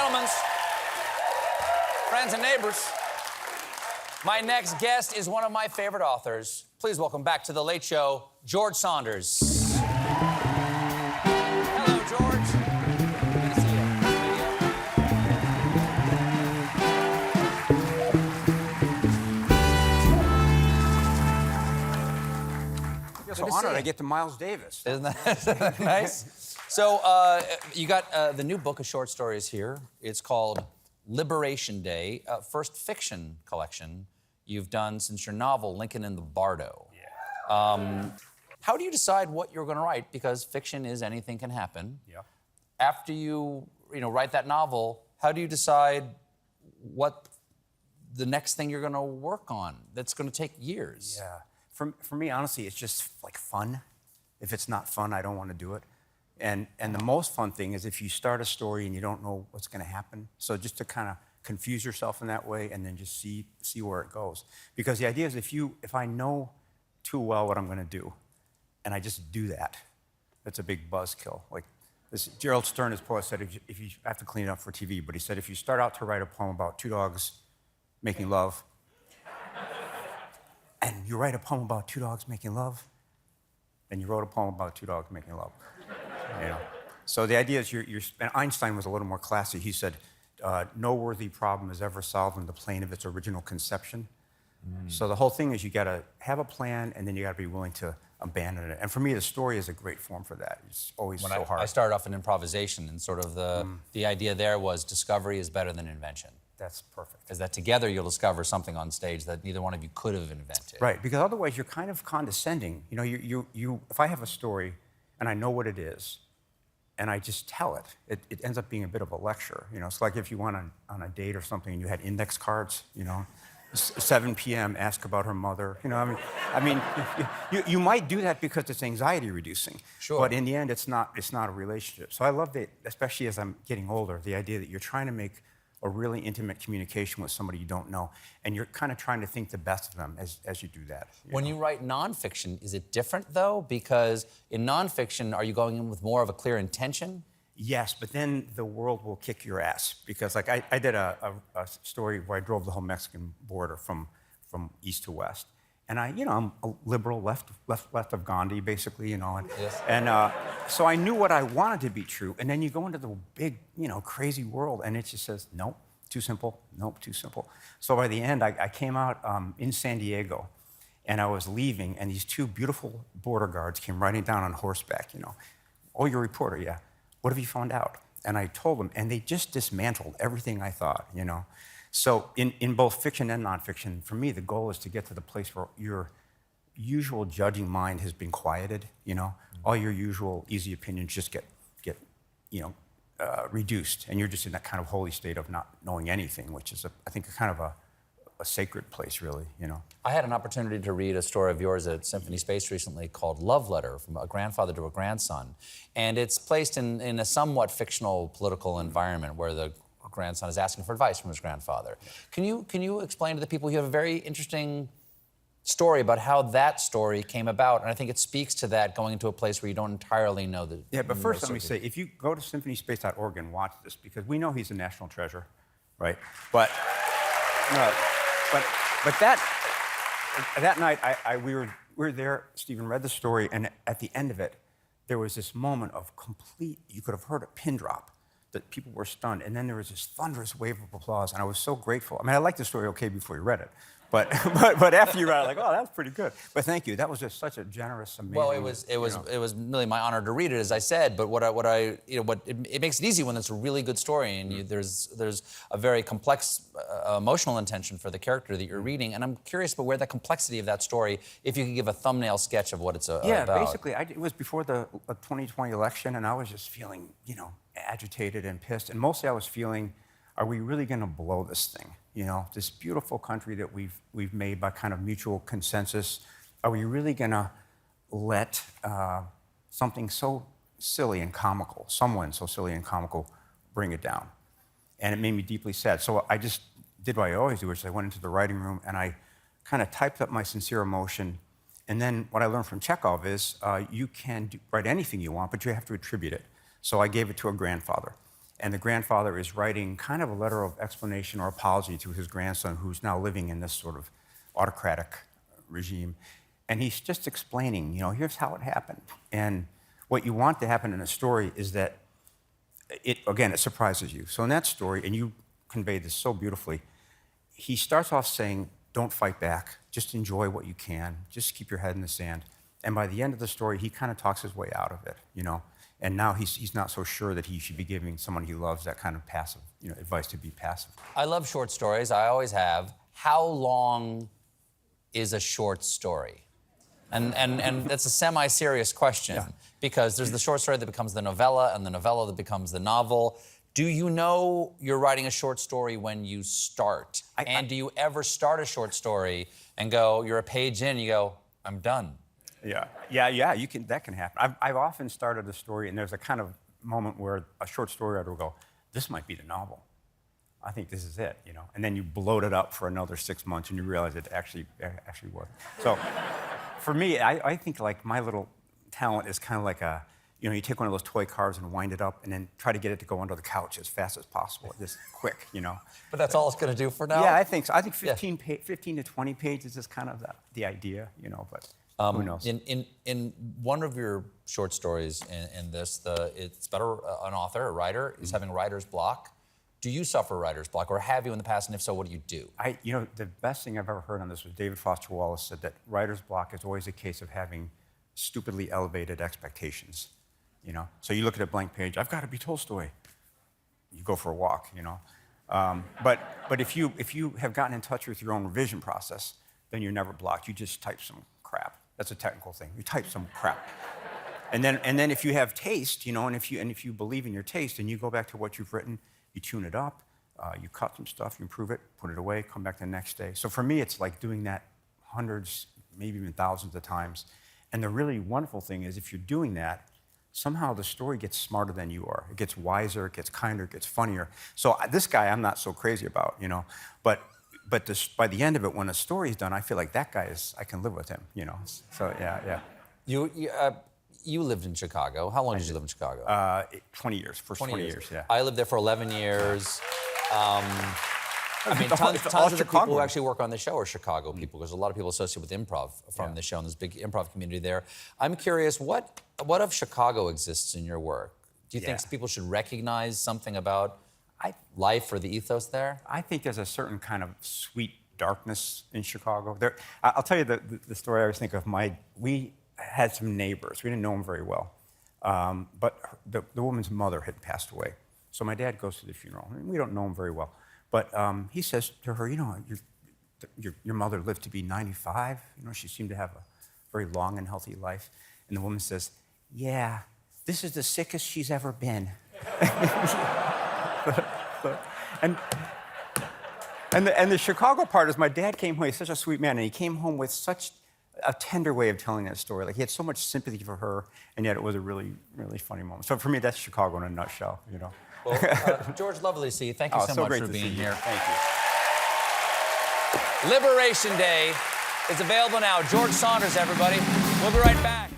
gentlemen, friends and neighbors, my next guest is one of my favorite authors. Please welcome back to The Late Show, George Saunders. Hello, George. Good to see you. I feel so honored I get to Miles Davis. Isn't that nice? So, you got the new book of short stories here. It's called Liberation Day, first fiction collection you've done since your novel, Lincoln in the Bardo. Yeah. How do you decide what you're going to write? Because fiction is anything can happen. Yeah. After you write that novel, how do you decide what the next thing you're going to work on that's going to take years? Yeah. For me, honestly, it's just like fun. If it's not fun, I don't want to do it. And the most fun thing is if you start a story and you don't know what's going to happen. So just to kind of confuse yourself in that way and then just see where it goes. Because the idea is if I know too well what I'm going to do and I just do that, that's a big buzzkill. Like this, Gerald Stern, his poet, said, if you have to clean it up for TV, but he said if you start out to write a poem about two dogs making love, and you write a poem about two dogs making love, then you wrote a poem about two dogs making love. So the idea is and Einstein was a little more classy. He said, no worthy problem is ever solved on the plane of its original conception. So the whole thing is you got to have a plan, and then you got to be willing to abandon it. And for me, the story is a great form for that. It's always so hard. I started off in improvisation, and sort of the idea there was discovery is better than invention. That's perfect. Is that together you'll discover something on stage that neither one of you could have invented. Right, because otherwise you're kind of condescending. If I have a story and I know what it is, and I just tell it, it ends up being a bit of a lecture. It's like if you went on a date or something and you had index cards, 7 p.m., ask about her mother. You might do that because it's anxiety reducing. Sure. But in the end, it's not a relationship. So I love that, especially as I'm getting older, the idea that you're trying to make a really intimate communication with somebody you don't know, and you're kind of trying to think the best of them as you do that. When you write nonfiction, is it different, though? Because in nonfiction, are you going in with more of a clear intention? Yes, but then the world will kick your ass. Because like I did a story where I drove the whole Mexican border from east to west. And I'm a liberal, left of Gandhi, basically, Yes. And so I knew what I wanted to be true. And then you go into the big, crazy world, and it just says, nope, too simple, nope, too simple. So by the end, I came out in San Diego, and I was leaving, and these two beautiful border guards came riding down on horseback, Oh, you're a reporter, yeah. What have you found out? And I told them, and they just dismantled everything I thought, So in both fiction and nonfiction, for me, the goal is to get to the place where your usual judging mind has been quieted, All your usual easy opinions just get reduced, and you're just in that kind of holy state of not knowing anything, which is, I think, kind of a sacred place, really, I had an opportunity to read a story of yours at Symphony Space recently called Love Letter, from a grandfather to a grandson. And it's placed in a somewhat fictional political environment where the grandson is asking for advice from his grandfather. Can you explain to the people, you have a very interesting story about how that story came about, and I think it speaks to that, going into a place where you don't entirely know the... Yeah, but first let me say, if you go to symphonyspace.org and watch this, because we know he's a national treasure, right? But that night, we were there, Stephen read the story, and at the end of it, there was this moment of complete, you could have heard a pin drop, that people were stunned, and then there was this thunderous wave of applause, and I was so grateful. I mean, I liked the story okay before you read it, but after you read it, like, oh, that's pretty good. But thank you. That was just such a generous, amazing. Well, it was really my honor to read it, as I said. But it makes it easy when it's a really good story, and there's a very complex emotional intention for the character that you're reading. And I'm curious about where the complexity of that story, if you could give a thumbnail sketch of what it's about. Yeah, basically, it was before the 2020 election, and I was just feeling, agitated and pissed, and mostly I was feeling, are we really going to blow this thing? This beautiful country that we've made by kind of mutual consensus. Are we really going to let something so silly and comical, someone so silly and comical, bring it down? And it made me deeply sad. So I just did what I always do, which is I went into the writing room and I kind of typed up my sincere emotion. And then what I learned from Chekhov is you can write anything you want, but you have to attribute it. So I gave it to a grandfather. And the grandfather is writing kind of a letter of explanation or apology to his grandson, who's now living in this sort of autocratic regime. And he's just explaining, here's how it happened. And what you want to happen in a story is that it surprises you. So in that story, and you conveyed this so beautifully, he starts off saying, don't fight back, just enjoy what you can, just keep your head in the sand. And by the end of the story, he kind of talks his way out of it, And now he's not so sure that he should be giving someone he loves that kind of passive, advice to be passive. I love short stories. I always have. How long is a short story? And that's a semi-serious question, because there's the short story that becomes the novella and the novella that becomes the novel. Do you know you're writing a short story when you start? And do you ever start a short story and go, you're a page in, and you go, I'm done? Yeah. That can happen. I've often started a story, and there's a kind of moment where a short story writer will go, "This might be the novel. I think this is it," And then you bloat it up for another 6 months, and you realize it actually worked. So, for me, I think like my little talent is kind of like you take one of those toy cars and wind it up, and then try to get it to go under the couch as fast as possible, just quick, But that's all it's going to do for now. Yeah, I think so. I think 15 to 20 pages is kind of the idea, But. Who knows? In one of your short stories in this, it's about an author, a writer, is having writer's block. Do you suffer writer's block, or have you in the past? And if so, what do you do? The best thing I've ever heard on this was David Foster Wallace said that writer's block is always a case of having stupidly elevated expectations. So you look at a blank page. I've got to be Tolstoy. You go for a walk. But if you have gotten in touch with your own revision process, then you're never blocked. You just type some crap. That's a technical thing. You type some crap. And then if you have taste, and if you believe in your taste, and you go back to what you've written, you tune it up, you cut some stuff, you improve it, put it away, come back the next day. So for me, it's like doing that hundreds, maybe even thousands of times. And the really wonderful thing is, if you're doing that, somehow the story gets smarter than you are. It gets wiser, it gets kinder, it gets funnier. So this guy I'm not so crazy about, But by the end of it, when a story's done, I feel like that guy I can live with him, So, yeah. You lived in Chicago. How long did you live in Chicago? 20 years, first 20 years, yeah. I lived there for 11 years. Tons of the people who actually work on the show are Chicago people, because a lot of people associate with improv from the show, and there's a big improv community there. I'm curious, what of Chicago exists in your work? Do you think people should recognize something about life or the ethos there? I think there's a certain kind of sweet darkness in Chicago. I'll tell you the story I always think of. We had some neighbors. We didn't know them very well. But the woman's mother had passed away. So my dad goes to the funeral. And we don't know him very well. But he says to her, your mother lived to be 95. She seemed to have a very long and healthy life. And the woman says, yeah, this is the sickest she's ever been. And the Chicago part is, my dad came home. He's such a sweet man, and he came home with such a tender way of telling that story. Like, he had so much sympathy for her, and yet it was a really, really funny moment. So for me, that's Chicago in a nutshell. Well, George, lovely to see you. Thank you so much for being here. Thank you. Liberation Day is available now. George Saunders, everybody. We'll be right back.